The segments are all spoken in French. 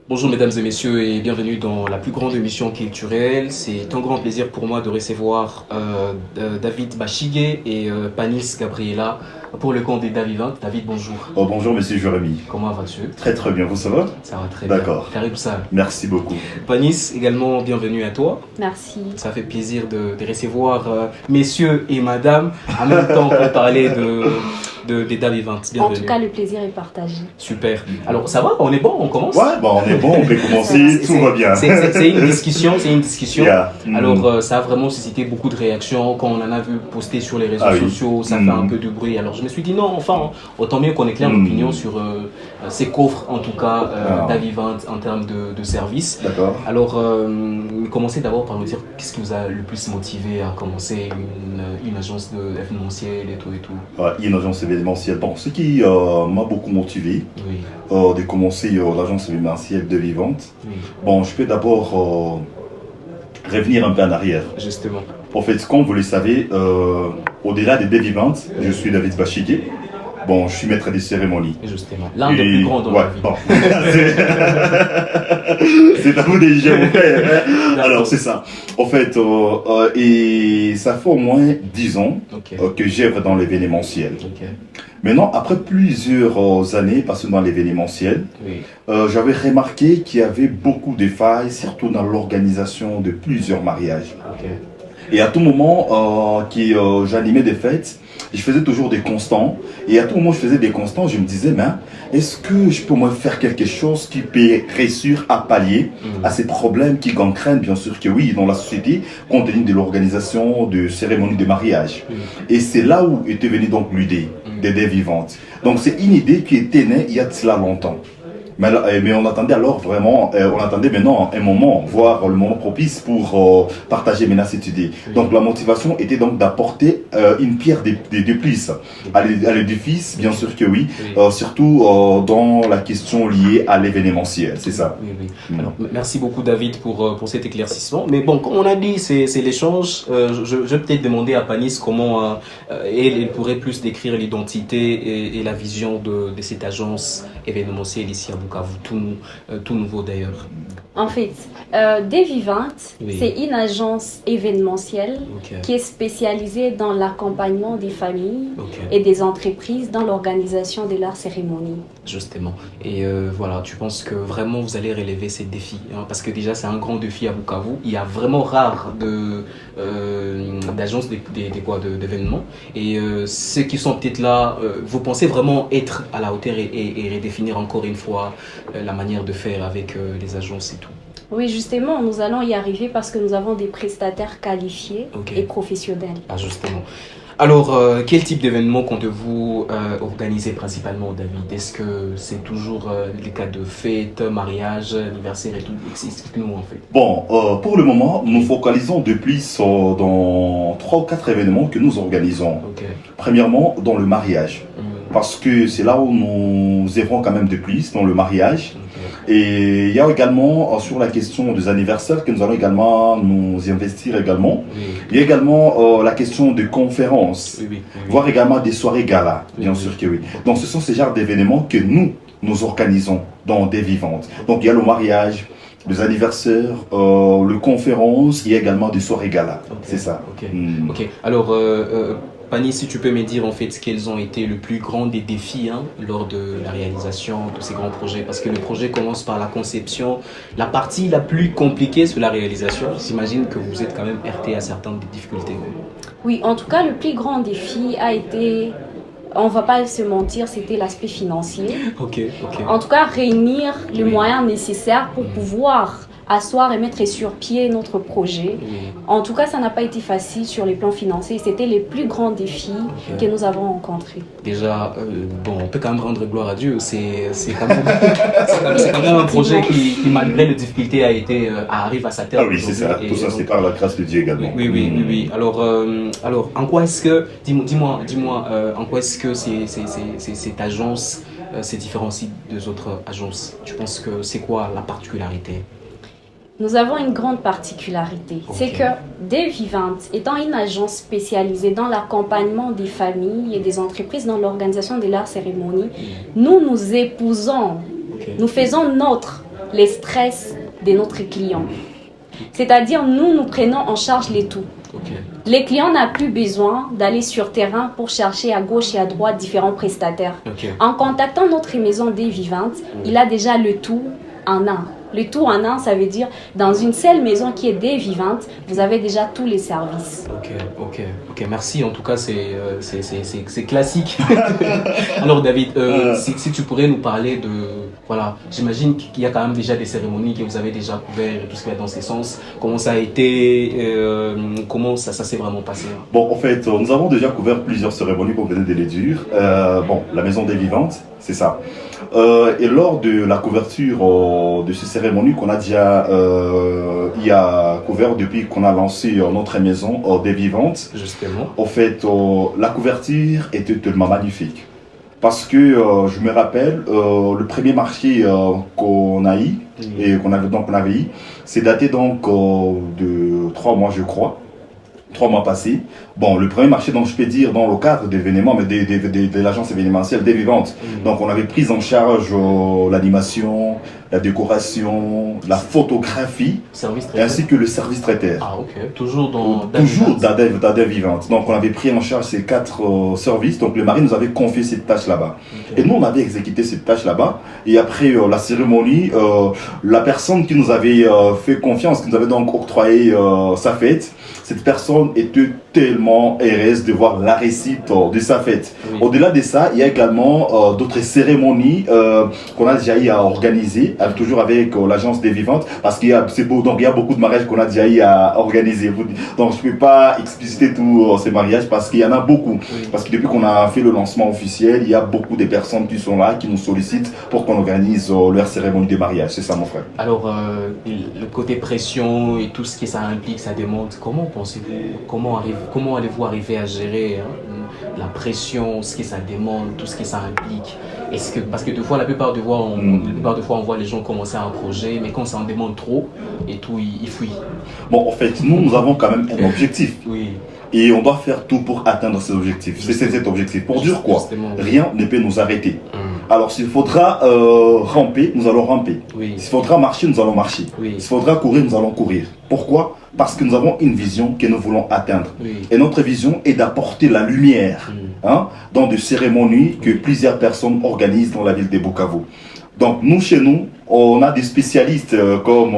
Bonjour mesdames et messieurs et bienvenue dans la plus grande émission culturelle. C'est un grand plaisir pour moi de recevoir David Bachigué et Panis Gabriela pour le compte des Davivant. David, bonjour. Oh, bonjour monsieur Jérémy. Comment vas-tu? Très très bien, vous ça va? Ça va très bien. D'accord. Carré ça. Merci beaucoup. Panis, également bienvenue à toi. Merci. Ça fait plaisir de recevoir messieurs et madame en même temps pour parler des Davivant. En tout cas, le plaisir est partagé. Super. Alors ça va? On est bon? On commence? Ouais, bon, on est bon, on peut commencer, tout va bien. C'est une discussion, c'est une discussion. Yeah. Alors ça a vraiment suscité beaucoup de réactions. Quand on en a vu poster sur les réseaux sociaux, ça fait un peu de bruit. Alors je me suis dit non, enfin, autant mieux qu'on éclaire l'opinion sur ces coffres, en tout cas, d'Avivant en termes de services. D'accord. Alors, commencez d'abord par nous dire qu'est-ce qui vous a le plus motivé à commencer une agence événementielle et tout et tout. Ouais, une agence événementielle. Bon, ce qui m'a beaucoup motivé de commencer l'agence événementielle de Vivante. Oui. Bon, je peux d'abord revenir un peu en arrière. Justement. En fait, comme vous le savez, au-delà des Vivante, je suis David Bachigué. Bon, je suis maître des cérémonies. Justement. L'un des plus grands dans la vie. Bon. C'est à vous déjà, mon frère. Alors, c'est ça. En fait, et ça fait au moins 10 ans que j'œuvre dans l'événementiel. Maintenant, après plusieurs années passées dans l'événementiel, j'avais remarqué qu'il y avait beaucoup de failles, surtout dans l'organisation de plusieurs mariages. Et à tout moment j'animais des fêtes, je faisais toujours des constants. Et à tout moment, je faisais des constants, je me disais, mais est-ce que je peux au moins faire quelque chose qui peut réussir à pallier à ces problèmes qui gangrènent, bien sûr que oui, dans la société, compte tenu de l'organisation de cérémonies de mariage. Et c'est là où était venue donc l'idée des Vivantes. Donc c'est une idée qui était née il y a de cela longtemps. Mais on attendait alors vraiment, on attendait maintenant un moment, voire le moment propice pour partager maintenant cette idée. Donc la motivation était donc d'apporter une pierre de plus à l'édifice, bien sûr que oui, surtout dans la question liée à l'événementiel, c'est ça. Alors, merci beaucoup David pour cet éclaircissement. Mais bon, comme on a dit, c'est l'échange. Je vais peut-être demander à Panis comment elle pourrait plus décrire l'identité et la vision de cette agence événementielle ici à Bukavu, tout nouveau d'ailleurs. En fait, Devivante, c'est une agence événementielle qui est spécialisée dans l'accompagnement des familles et des entreprises dans l'organisation de leurs cérémonies. Justement. Et voilà, tu penses que vraiment vous allez relever ces défis parce que déjà c'est un grand défi à Bukavu. Il y a vraiment rare d'agences d'événements. Et ceux qui sont peut-être là, vous pensez vraiment être à la hauteur et redéfinir encore une fois la manière de faire avec les agences et tout. Oui, justement, nous allons y arriver parce que nous avons des prestataires qualifiés et professionnels. Ah, justement. Alors, quel type d'événement comptez-vous organiser principalement, David? Est-ce que c'est toujours les cas de fêtes, mariage, anniversaire et tout? Explique-nous en fait. Bon, pour le moment, nous focalisons de plus dans 3 ou 4 événements que nous organisons. Premièrement, dans le mariage. Parce que c'est là où nous œuvrons quand même de plus, dans le mariage. Et il y a également sur la question des anniversaires que nous allons également nous y investir également. Il y a également la question de conférences, voire également des soirées gala, bien sûr que oui. Donc ce sont ces genres d'événements que nous organisons dans des vivantes. Donc il y a le mariage, les anniversaires, les conférences, il y a également des soirées gala. C'est ça. Ok. Alors Pani, si tu peux me dire en fait quels ont été le plus grand des défis lors de la réalisation de ces grands projets, parce que le projet commence par la conception. La partie la plus compliquée c'est la réalisation. J'imagine que vous êtes quand même heurté à certaines difficultés. Oui, en tout cas le plus grand défi a été, on ne va pas se mentir, c'était l'aspect financier. En tout cas réunir les moyens nécessaires pour pouvoir asseoir et mettre sur pied notre projet. En tout cas, ça n'a pas été facile sur les plans financiers. C'était les plus grands défis que nous avons rencontrés. Déjà, bon, on peut quand même rendre gloire à Dieu. C'est quand même, quand même un projet qui, malgré les difficultés, arrive à sa terme. Ah oui, c'est ça. Tout ça, c'est par la grâce de Dieu également. Oui. Alors, en quoi est-ce que, dis-moi, en quoi est-ce que cette agence se différencie des autres agences? Tu penses que c'est quoi la particularité? Nous avons une grande particularité, c'est que Devivant, étant une agence spécialisée dans l'accompagnement des familles et des entreprises dans l'organisation de leurs cérémonies, nous épousons, nous faisons notre les stress de notre client. C'est-à-dire, nous prenons en charge les tout. Les clients n'ont plus besoin d'aller sur terrain pour chercher à gauche et à droite différents prestataires. En contactant notre maison des vivantes, il a déjà le tout en un. Le tout en un, ça veut dire dans une seule maison qui est des vivantes, vous avez déjà tous les services. Ok, merci. En tout cas, c'est classique. Alors David, si tu pourrais nous parler de... Voilà, j'imagine qu'il y a quand même déjà des cérémonies que vous avez déjà couvertes, tout ce qui va dans ces sens. Comment ça a été, comment ça s'est vraiment passé? Bon, en fait, nous avons déjà couvert plusieurs cérémonies, comme vous venez de les dire. Bon, la maison des vivantes, c'est ça. Et lors de la couverture de ces cérémonies qu'on a déjà couvert depuis qu'on a lancé notre maison des vivantes, justement. En fait, la couverture était tellement magnifique. Parce que je me rappelle, le premier marché qu'on a eu, et qu'on avait eu, c'est daté donc de 3 mois, je crois. 3 mois passés. Bon, le premier marché, donc je peux dire, dans le cadre d'événements, mais de l'agence événementielle des vivantes. Donc on avait pris en charge l'animation, la décoration, la photographie, ainsi que le service traiteur. Ah ok, toujours dans des vivantes. Donc on avait pris en charge ces 4 services. Donc le mari nous avait confié cette tâche là-bas. Et nous on avait exécuté cette tâche là-bas. Et après la cérémonie, la personne qui nous avait fait confiance, qui nous avait donc octroyé sa fête, cette personne était tellement heureuse de voir la réussite de sa fête. Au-delà de ça, il y a également d'autres cérémonies qu'on a déjà eu à organiser, toujours avec l'agence des vivantes, parce qu'il y a, c'est beau, donc il y a beaucoup de mariages qu'on a déjà eu à organiser. Donc je ne peux pas expliciter tous ces mariages parce qu'il y en a beaucoup. Parce que depuis qu'on a fait le lancement officiel, il y a beaucoup de personnes qui sont là, qui nous sollicitent pour qu'on organise leur cérémonie de mariage. C'est ça mon frère. Alors, le côté pression et tout ce que ça implique, ça demande, comment pensez-vous, comment allez-vous arriver à gérer la pression, ce que ça demande, tout ce que ça implique? Parce que la plupart des fois, on voit les gens commencer un projet, mais quand ça en demande trop et tout, ils fuient. Bon, en fait, nous avons quand même un objectif. Et on doit faire tout pour atteindre cet objectif. C'est cet objectif. Pour dire quoi? Rien ne peut nous arrêter. Alors s'il faudra ramper, nous allons ramper. S'il faudra marcher, nous allons marcher. S'il faudra courir, nous allons courir. Pourquoi? Parce que nous avons une vision que nous voulons atteindre. Et notre vision est d'apporter la lumière dans des cérémonies que plusieurs personnes organisent dans la ville de Bukavu. Donc nous, chez nous, on a des spécialistes comme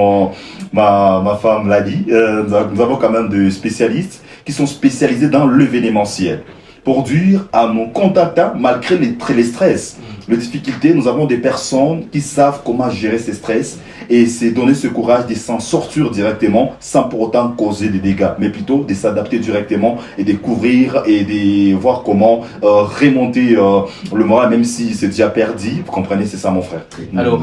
ma femme l'a dit. Nous avons quand même des spécialistes qui sont spécialisés dans l'événementiel. Pour dire à nos contactants, malgré les stress, les difficultés, nous avons des personnes qui savent comment gérer ces stress et c'est donner ce courage de s'en sortir directement sans pour autant causer des dégâts, mais plutôt de s'adapter directement et de couvrir et de voir comment remonter le moral, même si c'est déjà perdu. Vous comprenez, c'est ça mon frère. Alors,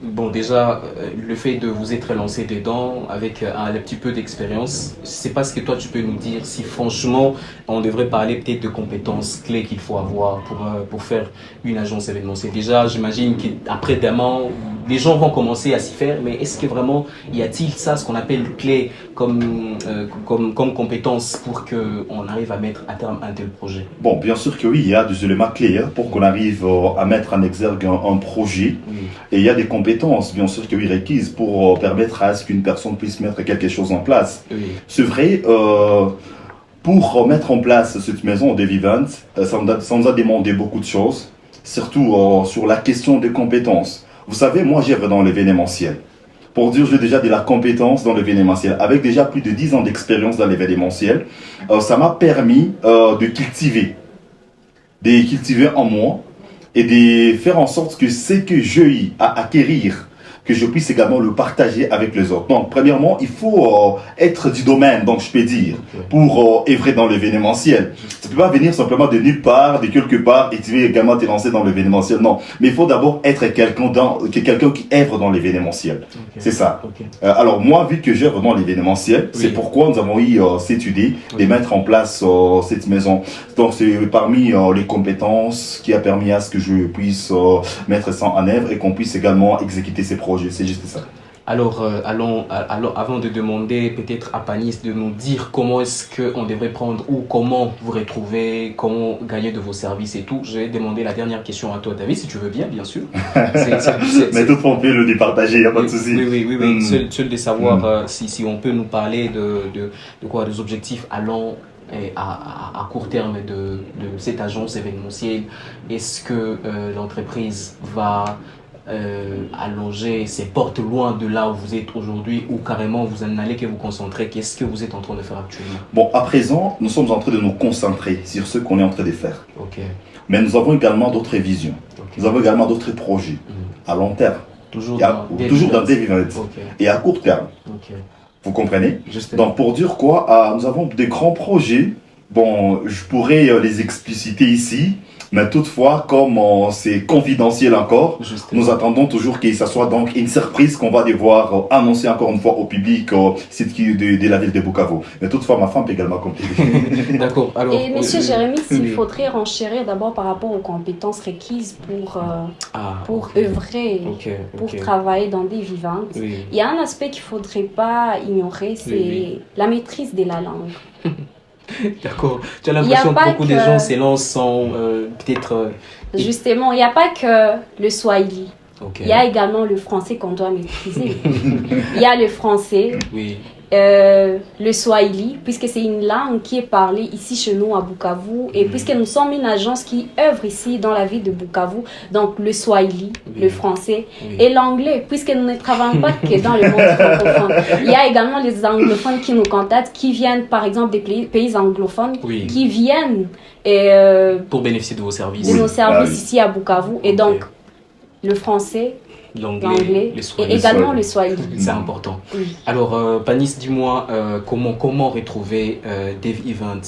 bon déjà, le fait de vous être lancé dedans avec un petit peu d'expérience, c'est pas ce que toi tu peux nous dire si franchement on devrait parler peut-être de compétences clés qu'il faut avoir pour faire une agence événementielle. Déjà, j'imagine qu'après demain, les gens vont commencer à s'y faire, mais est-ce que vraiment y a-t-il ça, ce qu'on appelle clé comme compétence pour qu'on arrive à mettre à terme un tel projet? Bon, bien sûr que oui, il y a des éléments clés pour qu'on arrive à mettre en exergue un projet. Et il y a des compétences, bien sûr que oui, requises pour permettre à ce qu'une personne puisse mettre quelque chose en place. C'est vrai, pour mettre en place cette maison des vivantes, ça nous a demandé beaucoup de choses, surtout sur la question des compétences. Vous savez, moi j'œuvre dans l'événementiel. Pour dire, j'ai déjà de la compétence dans l'événementiel. Avec déjà plus de 10 ans d'expérience dans l'événementiel, ça m'a permis de cultiver en moi et de faire en sorte que ce que j'ai eu à acquérir, que je puisse également le partager avec les autres. Donc, premièrement, il faut être du domaine, donc je peux dire, pour œuvrer dans l'événementiel. Tu ne peux pas venir simplement de nulle part, de quelque part, et tu veux également te lancer dans l'événementiel. Non, mais il faut d'abord être quelqu'un qui œuvre dans l'événementiel. C'est ça. Alors, moi, vu que j'œuvre dans l'événementiel, c'est pourquoi nous avons eu cette idée de mettre en place cette maison. Donc, c'est parmi les compétences qui a permis à ce que je puisse mettre ça en œuvre et qu'on puisse également exécuter ces projets. C'est juste ça. Alors, avant de demander peut-être à Panis de nous dire comment est-ce qu'on devrait prendre ou comment vous retrouver, comment gagner de vos services et tout, je vais demander la dernière question à toi, David, si tu veux bien sûr. Mais tout on peut le départager, il n'y a pas de souci. Oui. Seul de savoir si on peut nous parler de quoi, des objectifs allant à court terme de cette agence événementielle. Est-ce que l'entreprise va allonger ses portes loin de là où vous êtes aujourd'hui ou carrément vous n'allez que vous concentrer? Qu'est-ce que vous êtes en train de faire actuellement? Bon, à présent, nous sommes en train de nous concentrer sur ce qu'on est en train de faire. Okay. Mais nous avons également d'autres visions. Okay. Nous avons également d'autres projets à long terme. Toujours dans Dev Event. Et à court terme. Okay. Vous comprenez? Donc pour dire quoi, nous avons des grands projets. Bon, je pourrais les expliciter ici, mais toutefois, comme c'est confidentiel encore, nous attendons toujours que ça soit donc une surprise qu'on va devoir annoncer encore une fois au public de la ville de Bukavu. Mais toutefois, ma femme peut également compléter. D'accord. Alors, et monsieur Jérémy, s'il faudrait renchérir d'abord par rapport aux compétences requises pour œuvrer, pour travailler dans des vivantes, il y a un aspect qu'il ne faudrait pas ignorer, c'est la maîtrise de la langue. D'accord. Tu as l'impression que beaucoup de gens s'élancent sans peut-être... Justement, il n'y a pas que le Swahili. Il y a également le français qu'on doit maîtriser. Il y a le français, le Swahili, puisque c'est une langue qui est parlée ici chez nous à Bukavu. Et puisque nous sommes une agence qui œuvre ici dans la ville de Bukavu, donc le Swahili, le français et l'anglais, puisque nous ne travaillons pas que dans le monde francophone. Il y a également les anglophones qui nous contactent, qui viennent par exemple des pays anglophones, qui viennent pour bénéficier de vos services. De nos services ici à Bukavu. Et donc, le français, l'anglais et également le Swahili. C'est important. Alors, Panis, dis-moi comment retrouver Dev Event,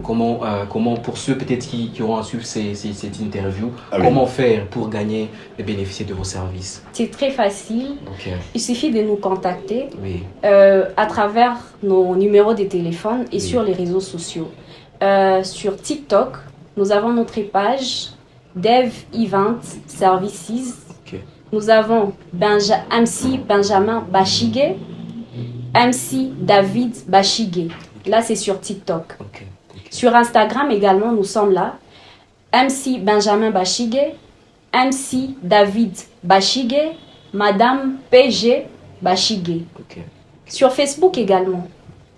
comment pour ceux peut-être qui auront à suivre cette interview, comment faire pour gagner et bénéficier de vos services? C'est très facile. Il suffit de nous contacter à travers nos numéros de téléphone et sur les réseaux sociaux. Sur TikTok, nous avons notre page Dev Event Services. Nous avons MC Benjamin Bashige, MC David Bashige. Là, c'est sur TikTok. Sur Instagram également, nous sommes là. MC Benjamin Bashige, MC David Bashige, Madame PG Bashige. Sur Facebook également,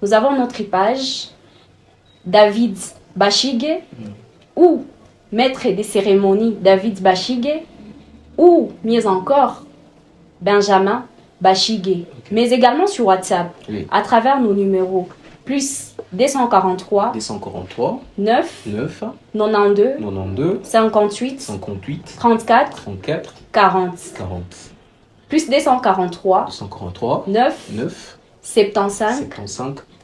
nous avons notre page David Bashige ou Maître des cérémonies David Bashige, ou mieux encore Benjamin Bashige, mais également sur WhatsApp à travers nos numéros plus 243 9 92 58 34 40 plus 243 9 75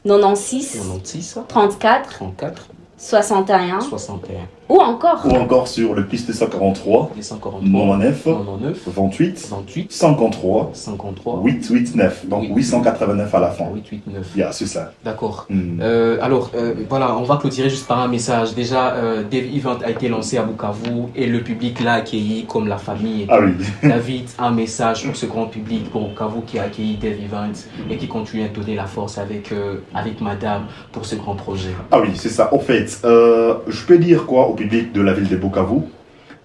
96 34 61 ou encore sur le plus 243 99 28 53 889, donc 889 à la fin. C'est ça. D'accord. Alors voilà, on va clôturer juste par un message. Déjà, Dev Event a été lancé à Bukavu et le public l'a accueilli comme la famille. David, un message pour ce grand public, pour Bukavu qui a accueilli Dev Event et qui continue à donner la force avec madame pour ce grand projet. C'est ça. En fait, je peux dire quoi au public de la ville de Bukavu,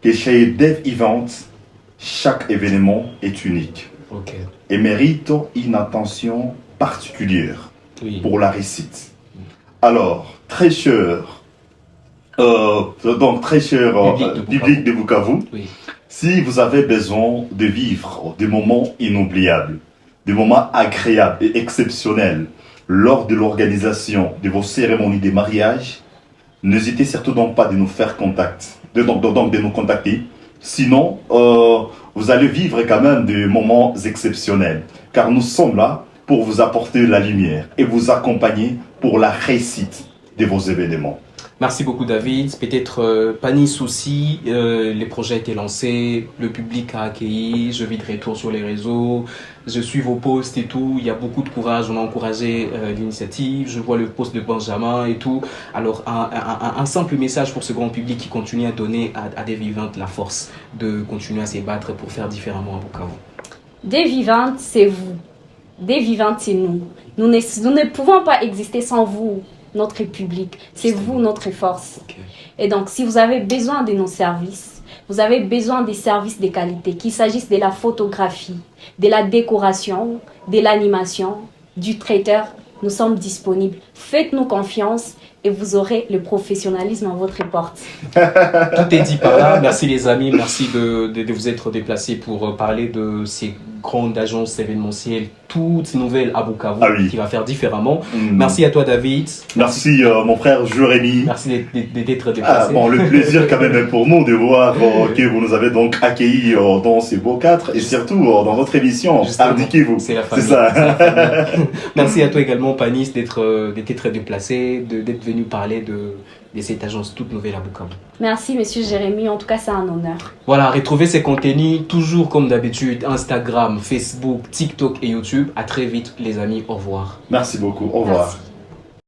que chez Dev Event, chaque événement est unique et mérite une attention particulière pour la réussite. Alors, très cher public de Bukavu, si vous avez besoin de vivre des moments inoubliables, des moments agréables et exceptionnels lors de l'organisation de vos cérémonies de mariage, n'hésitez surtout donc pas de nous faire contact, de nous contacter. Sinon, vous allez vivre quand même des moments exceptionnels. Car nous sommes là pour vous apporter la lumière et vous accompagner pour la réussite de vos événements. Merci beaucoup David. Peut-être Panis aussi, les projets étaient lancés, le public a accueilli, je vis de retour sur les réseaux, je suis vos posts et tout, il y a beaucoup de courage, on a encouragé l'initiative, je vois le post de Benjamin et tout. Alors un simple message pour ce grand public qui continue à donner à Dev Event la force de continuer à se battre pour faire différemment à Bukavu. Dev Event, c'est vous. des vivantes, c'est nous. Nous ne pouvons pas exister sans vous, notre public. C'est vous, notre force. Okay. Et donc, si vous avez besoin de nos services, vous avez besoin des services de qualité, qu'il s'agisse de la photographie, de la décoration, de l'animation, du traiteur, nous sommes disponibles. Faites-nous confiance et vous aurez le professionnalisme à votre porte. Tout est dit par là. Merci les amis, merci de vous être déplacés pour parler de ces grandes agences événementielles, toutes nouvelles à Bukavu, qui va faire différemment. Merci à toi David. Merci mon frère Jérémy. Merci d'être déplacé. Le plaisir quand même pour nous de voir que vous nous avez donc accueillis dans ces beaux cadres et surtout dans votre émission. Indiquez-vous. C'est la famille. C'est ça. Merci à toi également Panis d'être déplacé, d'être venu parler de cette agence toute nouvelle à Bukavu. Merci monsieur Jérémy, en tout cas c'est un honneur. Voilà, retrouvez ces contenus toujours comme d'habitude, Instagram, Facebook, TikTok et YouTube. À très vite les amis, au revoir. Merci beaucoup, au revoir. Merci.